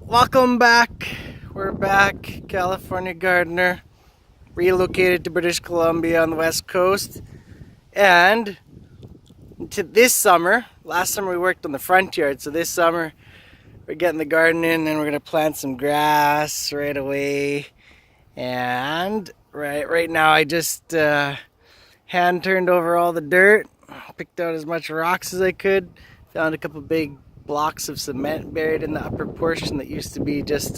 welcome back. We're back. California gardener, relocated to British Columbia on the west coast. And to this summer, last summer we worked on the front yard, so this summer we're getting the garden in and we're gonna plant some grass right away. And right now I just hand turned over all the dirt, picked out as much rocks as I could, found a couple big blocks of cement buried in the upper portion that used to be just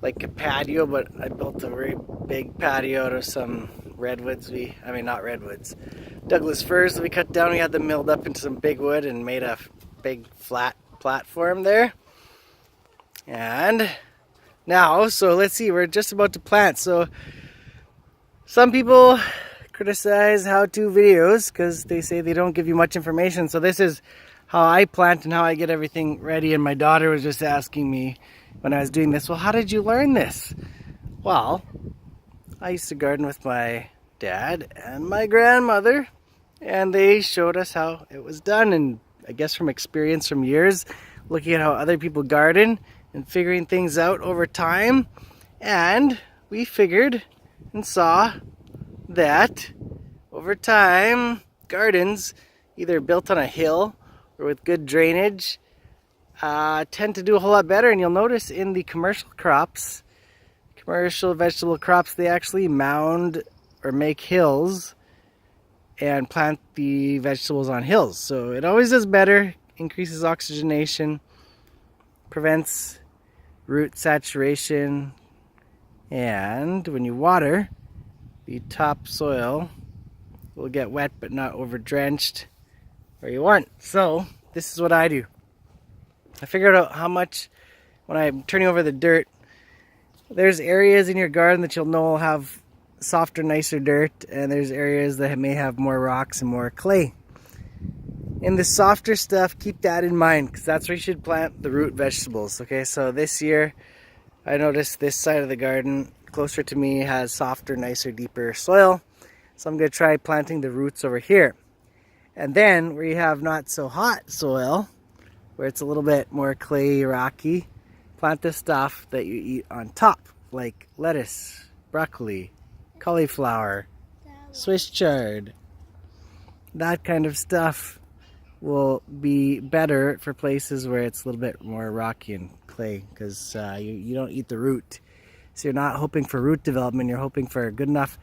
like a patio, but I built a very big patio out of some redwoods. Not redwoods, Douglas firs that we cut down. We had them milled up into some big wood and made a big flat platform there. And now, so let's see, we're just about to plant. So some people criticize how-to videos because they say they don't give you much information. So this is how I plant and how I get everything ready. And my daughter was just asking me when I was doing this, well, how did you learn this? Well, I used to garden with my dad and my grandmother, and they showed us how it was done. And I guess from experience from years, looking at how other people garden and figuring things out over time. And we figured and saw that over time, gardens either built on a hill or with good drainage tend to do a whole lot better. And you'll notice in the commercial vegetable crops, they actually mound or make hills and plant the vegetables on hills. So it always does better, increases oxygenation, prevents root saturation, and when you water, the topsoil will get wet but not over drenched where you want. So this is what I do. I figured out how much, when I'm turning over the dirt, there's areas in your garden that you'll know will have softer, nicer dirt, and there's areas that may have more rocks and more clay. In the softer stuff, keep that in mind because that's where you should plant the root vegetables. Okay, so this year I noticed this side of the garden closer to me has softer, nicer, deeper soil. So I'm going to try planting the roots over here. And then where you have not so hot soil, where it's a little bit more clay, rocky, plant the stuff that you eat on top, like lettuce, broccoli, cauliflower, Swiss chard. That kind of stuff will be better for places where it's a little bit more rocky and clay, because you don't eat the root. So you're not hoping for root development, you're hoping for good enough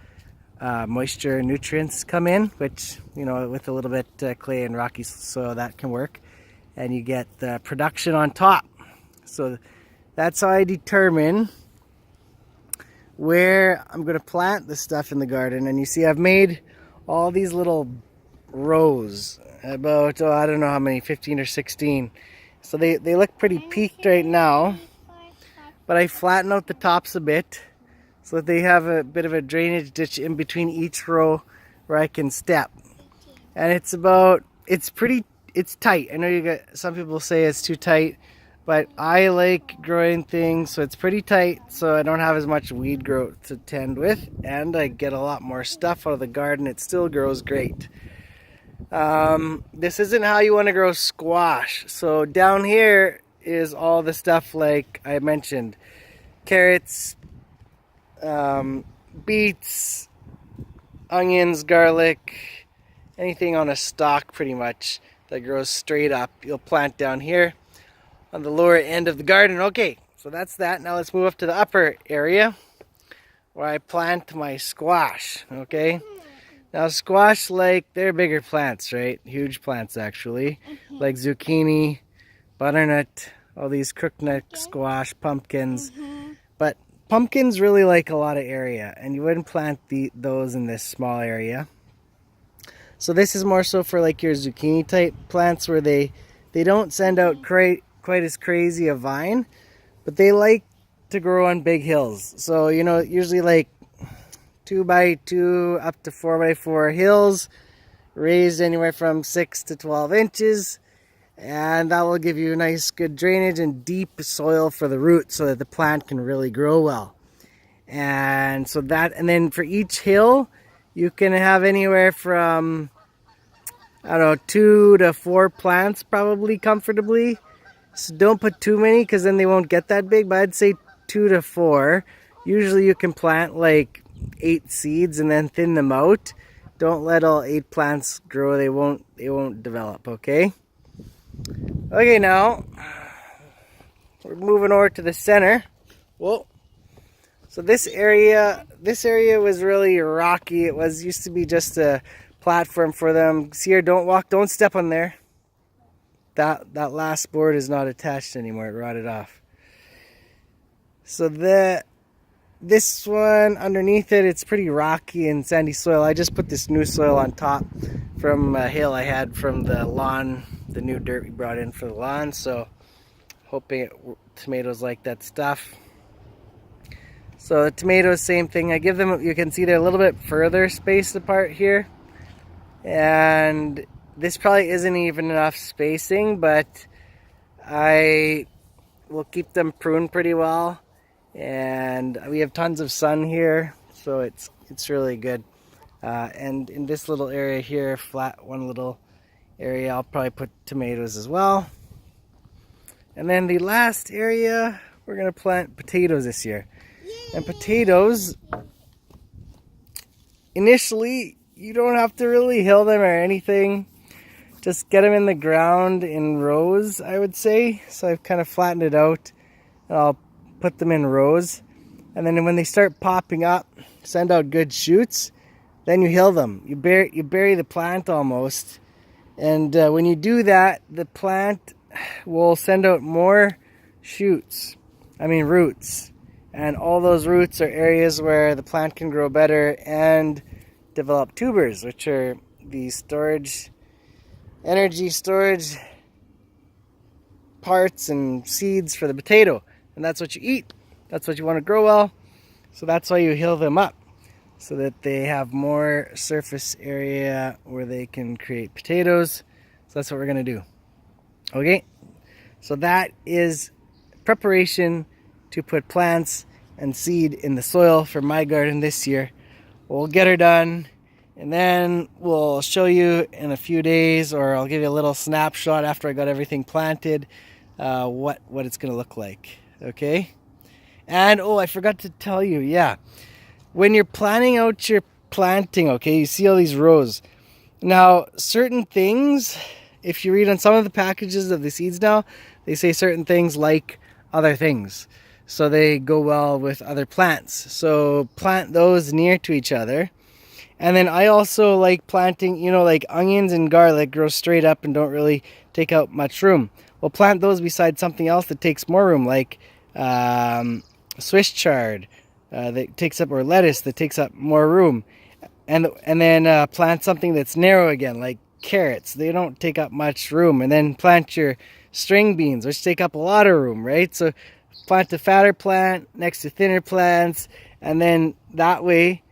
moisture and nutrients come in, which, you know, with a little bit clay and rocky soil, that can work, and you get the production on top. So that's how I determine where I'm going to plant the stuff in the garden. And you see I've made all these little rows, about I don't know how many, 15 or 16. So they look pretty peaked right now, but I flatten out the tops a bit so that they have a bit of a drainage ditch in between each row where I can step. And it's tight. I know you got some people say it's too tight, but I like growing things so it's pretty tight, so I don't have as much weed growth to tend with, and I get a lot more stuff out of the garden. It still grows great. This isn't how you want to grow squash. So down here is all the stuff like I mentioned: carrots, beets, onions, garlic, anything on a stalk pretty much that grows straight up, you'll plant down here on the lower end of the garden. Okay, so that's that. Now let's move up to the upper area where I plant my squash. Okay, now squash, like, they're bigger plants, right? Huge plants actually, like zucchini, butternut, all these crookneck squash, pumpkins. But pumpkins really like a lot of area, and you wouldn't plant those in this small area. So this is more so for like your zucchini type plants, where they don't send out quite as crazy a vine, but they like to grow on big hills. So, you know, usually like 2x2 up to 4x4 hills, raised anywhere from 6 to 12 inches. And that will give you nice, good drainage and deep soil for the roots so that the plant can really grow well. And so and then for each hill, you can have anywhere from, I don't know, 2 to 4 plants probably comfortably. So don't put too many because then they won't get that big, but I'd say 2 to 4. Usually you can plant like 8 seeds and then thin them out. Don't let all 8 plants grow. They won't develop, okay? Okay, now we're moving over to the center. Whoa. So this area was really rocky. It used to be just a platform for them. See here, don't step on there. That last board is not attached anymore. It rotted off. So this one underneath it, it's pretty rocky and sandy soil. I just put this new soil on top from a hail I had from the lawn, the new dirt we brought in for the lawn. So hoping tomatoes like that stuff. So the tomatoes, same thing. I give them, you can see they're a little bit further spaced apart here. And this probably isn't even enough spacing, but I will keep them pruned pretty well. And we have tons of sun here, so it's really good. And in this little area here, flat one little area, I'll probably put tomatoes as well. And then the last area, we're gonna plant potatoes this year. And potatoes, initially, you don't have to really hill them or anything. Just get them in the ground in rows, I would say. So I've kind of flattened it out, and I'll put them in rows. And then when they start popping up, send out good shoots, then you hill them. You bury the plant almost. And when you do that, the plant will send out more roots. And all those roots are areas where the plant can grow better and develop tubers, which are the energy storage parts and seeds for the potato. And that's what you eat. That's what you want to grow well. So that's why you hill them up, so that they have more surface area where they can create potatoes. So that's what we're going to do. Okay, so that is preparation to put plants and seed in the soil for my garden this year. We'll get her done, and then we'll show you in a few days, or I'll give you a little snapshot after I got everything planted, what it's going to look like. Okay? And oh, I forgot to tell you, yeah, when you're planning out your planting, okay, you see all these rows. Now, certain things, if you read on some of the packages of the seeds now, they say certain things like other things. So they go well with other plants. So plant those near to each other. And then I also like planting, like onions and garlic grow straight up and don't really take out much room. Well, plant those beside something else that takes more room, like Swiss chard that takes up, or lettuce that takes up more room. And then plant something that's narrow again, like carrots. They don't take up much room. And then plant your string beans, which take up a lot of room, right? So plant a fatter plant next to thinner plants, and then that way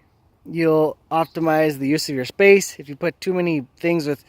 you'll optimize the use of your space. If you put too many things with